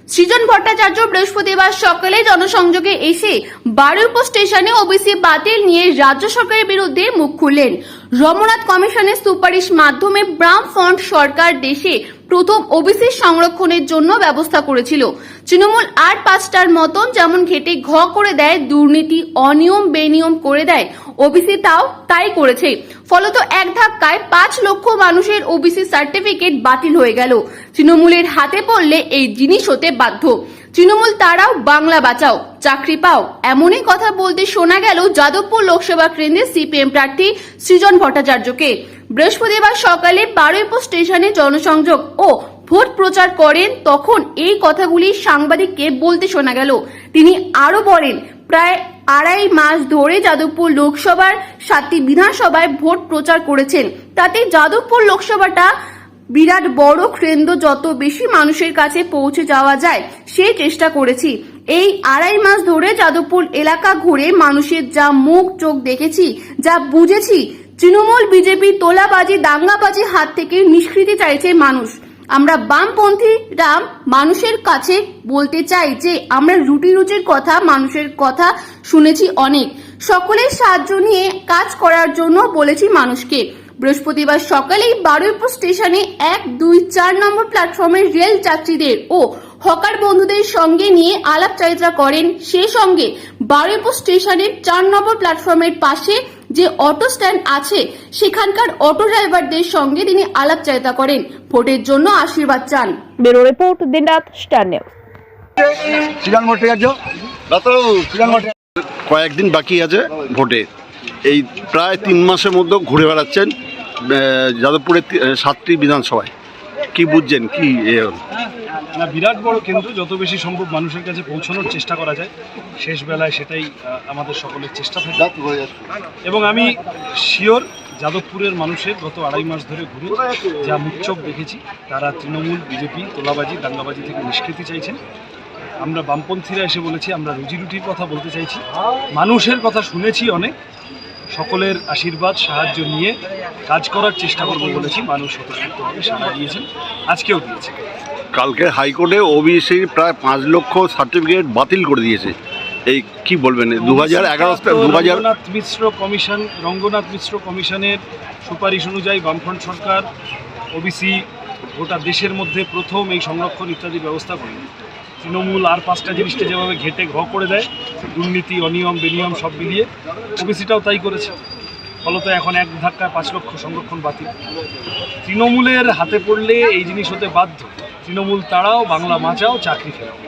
সৃজন ভট্টাচার্য বৃহস্পতিবার সকালে জনসংযোগে এসে বারুইপুর স্টেশনে ওবিসি বাতিল নিয়ে রাজ্য সরকারের বিরুদ্ধে মুখ খুললেন। রমনাথ কমিশনের সুপারিশ মাধ্যমে বাম ফ্রন্ট সরকার দেশে প্রথম ওবিসি সংরক্ষণের জন্য ব্যবস্থা করেছিল। তৃণমূল আর 5টার মতন যেমন ঘেটে ঘ করে দেয়, দুর্নীতি অনিয়ম বেনিয়ম করে দেয়, ওবিসি তাই করেছে। ফলত এক ধাক্কায় 5 লক্ষ মানুষের ওবিসি সার্টিফিকেট বাতিল হয়ে গেল। তৃণমূলের হাতে পড়লে এই জিনিস হতে বাধ্য। তৃণমূল তারাও বাংলা বাঁচাও, চাকরি পাও, এমনই কথা বলতে শোনা গেল যাদবপুর লোকসভা কেন্দ্রের সিপিএম প্রার্থী সৃজন ভট্টাচার্যকে। বৃহস্পতিবার সকালে বারুইপুর স্টেশনে জনসংযোগ ও ভোট প্রচার করেন, তখন এই কথাগুলি সাংবাদিককে বলতে শোনা গেল। তিনি আরো বলেন, প্রায় 2.5 মাস ধরে যাদবপুর লোকসভার 7টি বিধানসভায় ভোট প্রচার করেছেন। তাতে যাদবপুর লোকসভাটা বিরাট বড় কেন্দ্র, যত বেশি মানুষের কাছে পৌঁছে যাওয়া যায় সেই চেষ্টা করেছি। এই 2.5 মাস ধরে যাদবপুর এলাকা ঘুরে মানুষের যা মুখ চোখ দেখেছি, যা বুঝেছি, তৃণমূল বিজেপি তোলাবাজি দাঙ্গাবাজি হাত থেকে নিষ্কৃতি চাইছে মানুষ। আমরা বামপন্থীরা মানুষের কাছে বলতে চাই যে আমরা রুটি রুচির কথা, মানুষের কথা শুনেছি অনেক, সকলের সাহায্য নিয়ে কাজ করার জন্য বলেছি মানুষকে। বৃহস্পতিবার সকালেই বারুইপুর স্টেশনে 1, 2, 4 নম্বর প্ল্যাটফর্মের রেল যাত্রীদের ও হকার বন্ধুদের সঙ্গে নিয়ে আলাপচারিতা করেন। সেই সঙ্গে বারুইপুর স্টেশনের 4 নম্বর প্ল্যাটফর্মের পাশে যে অটো স্ট্যান্ড আছে সেখানকার অটো ড্রাইভারদের সঙ্গে তিনি আলাপচারিতা করেন, ভোটের জন্য আশীর্বাদ চান। ব্যুরো রিপোর্ট, দিনরাত স্টার নিউজ। কয়েকদিন বাকি আছে ভোটে, এই প্রায় 3 মাসের মধ্যে ঘুরে বেড়াচ্ছেন যাদবপুরের 7টি বিধানসভায়। কি বুঝছেন কি? না, বিরাট বড় কেন্দ্র, যত বেশি সম্ভব মানুষের কাছে পৌঁছানোর চেষ্টা করা যায়, শেষ বেলায় সেটাই আমাদের সকলের চেষ্টা থাকে। এবং আমি শিওর যাদবপুরের মানুষের গত 2.5 মাস ধরে ঘুরে যা মুখচোখ দেখেছি, তারা তৃণমূল বিজেপি তোলাবাজি দাঙ্গাবাজি থেকে নিষ্কৃতি চাইছেন। আমরা বামপন্থীরা এসে বলেছি আমরা রুজি রুটির কথা বলতে চাইছি, মানুষের কথা শুনেছি অনেক, সকলের আশীর্বাদ সাহায্য নিয়ে কাজ করার চেষ্টা করবো বলেছি। মানুষ স্বতঃস্ফূর্তভাবে সাড়া দিয়েছেন, আজকেও দিয়েছে। কালকে হাইকোর্টে ওবিসির প্রায় 5 লক্ষ সার্টিফিকেট বাতিল করে দিয়েছে। এই কি বলবেন? 2011 রঙ্গনাথ মিশ্র কমিশনের সুপারিশ অনুযায়ী বামফ্রন্ট সরকার ওবিসি গোটা দেশের মধ্যে প্রথম এই সংরক্ষণ ইত্যাদি ব্যবস্থা করে। তৃণমূল আর 5টা জিনিসটা যেভাবে ঘেটে ঘ করে দেয়, দুর্নীতি অনিয়ম বেনিয়ম সব মিলিয়ে, ওবিসিটাও তাই করেছে। ফলত এখন এক ধাক্কায় 5 লক্ষ সংরক্ষণ বাতিল। তৃণমূলের হাতে পড়লে এই জিনিস হতে বাধ্য। তৃণমূল তারাও বাংলা বাঁচাও, চাকরি ফেরাও।